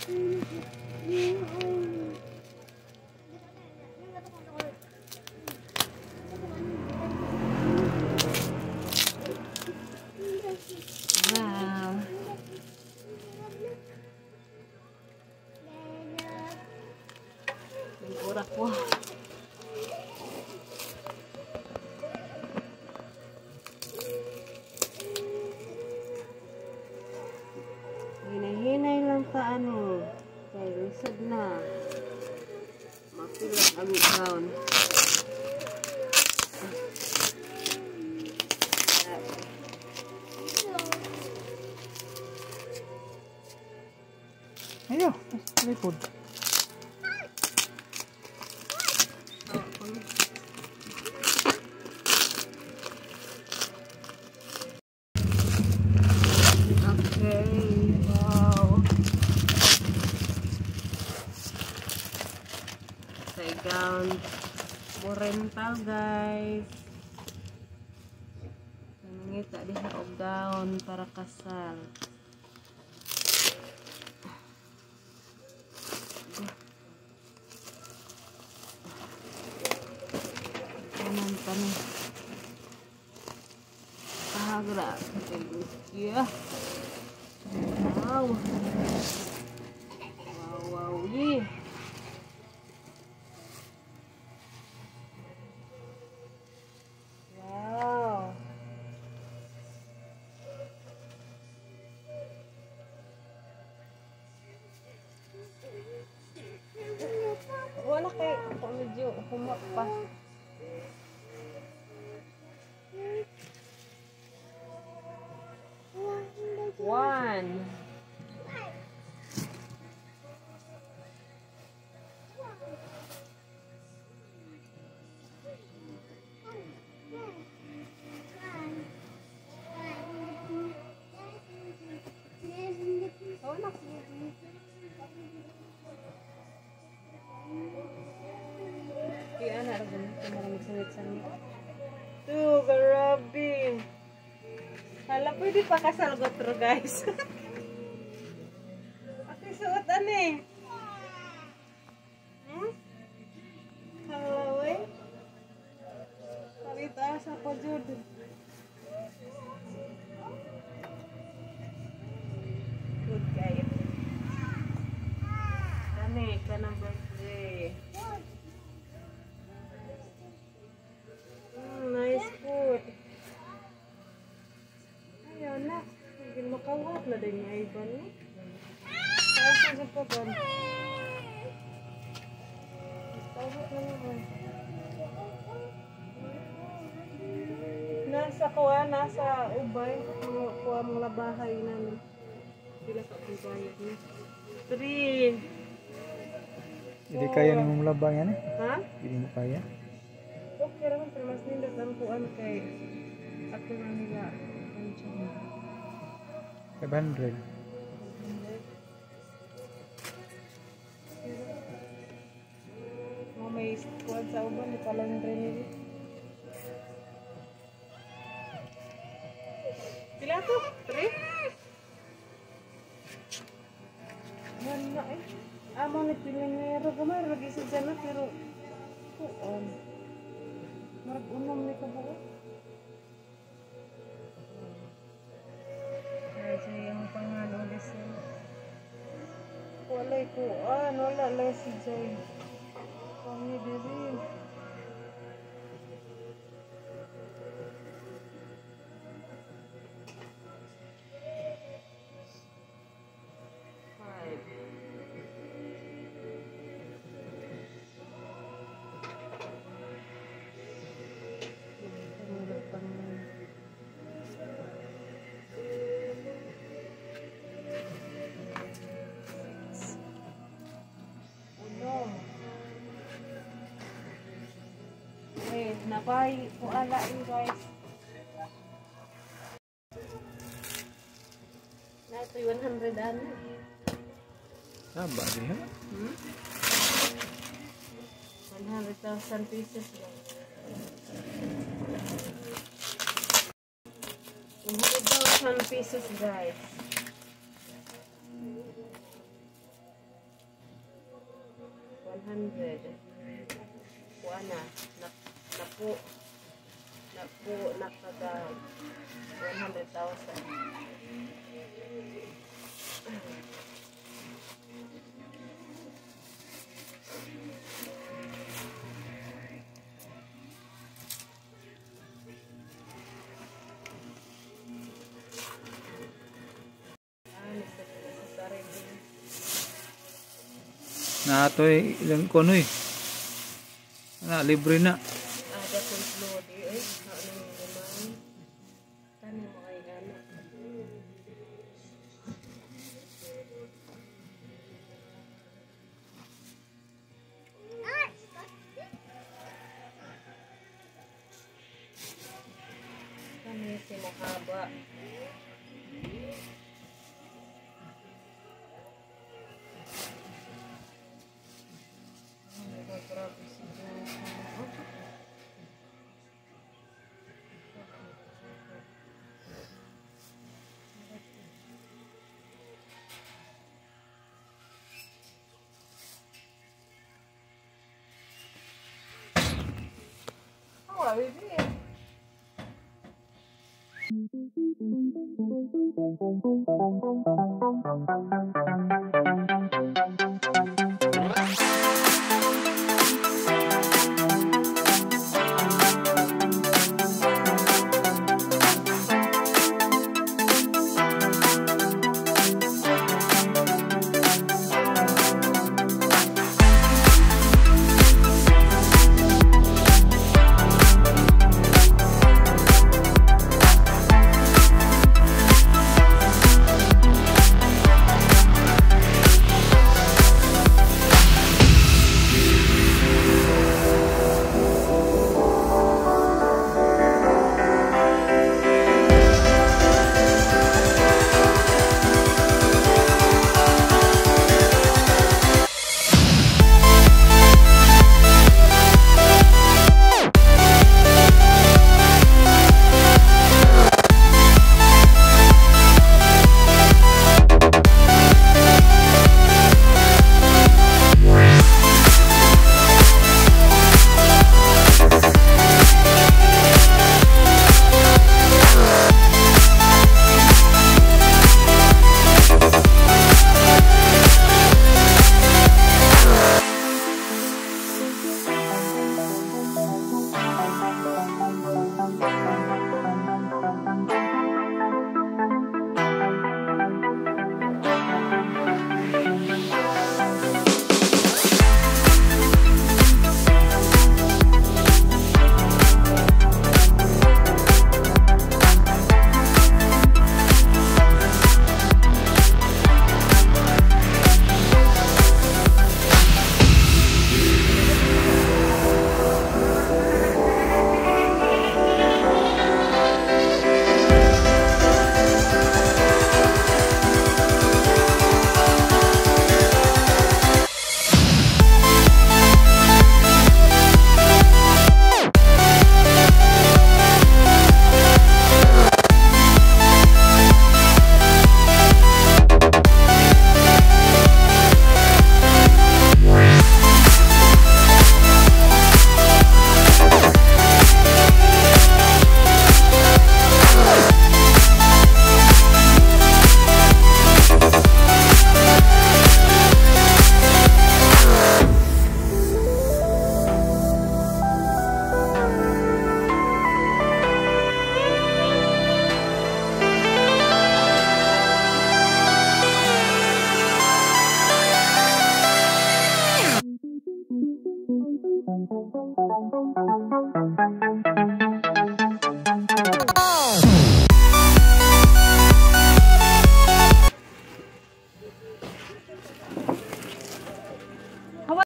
Wow. Urak ko. Hinay-hinay lang ka ano. Kaya lisod na. Mapilat ang gown. Ayo, likod. Okay, wow. Say gown. Rental guys. Nangita diha og gown para kasal. Kanan pa ni. Pahagra. Yeah. Wow. Wow, wow, yeah. Wow. Wala kay medyo humak pa. One. Kaya na rin ito maraming sangit-sangit. Tuh, grabe. Hala, pwede pa kasal ko tro guys. Ate suot ani. Hala, we. Karita sa ko jud. Good guys. Ani ka ng birthday. Nice food. Ayaw na. Hindi makawat na din yung iban. Saan sa papan? Makawat na naman. Nasa kuha, nasa ubay. Kuha mga bahay namin. Sila sa bayad niya. 3. Hindi kaya ni mong labang yan eh. Ha? Hindi mo kaya. Okay naman, pero mas nindot ang kuhan kay ako na nila. 500. Oh, may squad sa uban, di pala yung nila. Pila to? 3? Yan na eh. Amo ni pinangero. Kumar, lagi sa dyan na, pero kuhan. Marag-unam ni kabuo. Kasi yung pangano kasi walay kuan, wala lang si Joy. Kami diri. Napay ko ala guys. Na ito 100 ano. Saba din ha? 100,000 pieces guys. 100,000 pieces guys. Kuha na. Napo nakaga 100,000. Necessary din. Na ito ilang kono eh. Na, libre na. Ada kong lodi eh. Ano yung naman? Tani mo kay gana. Tani si mahaba. Grabe si oh, baby.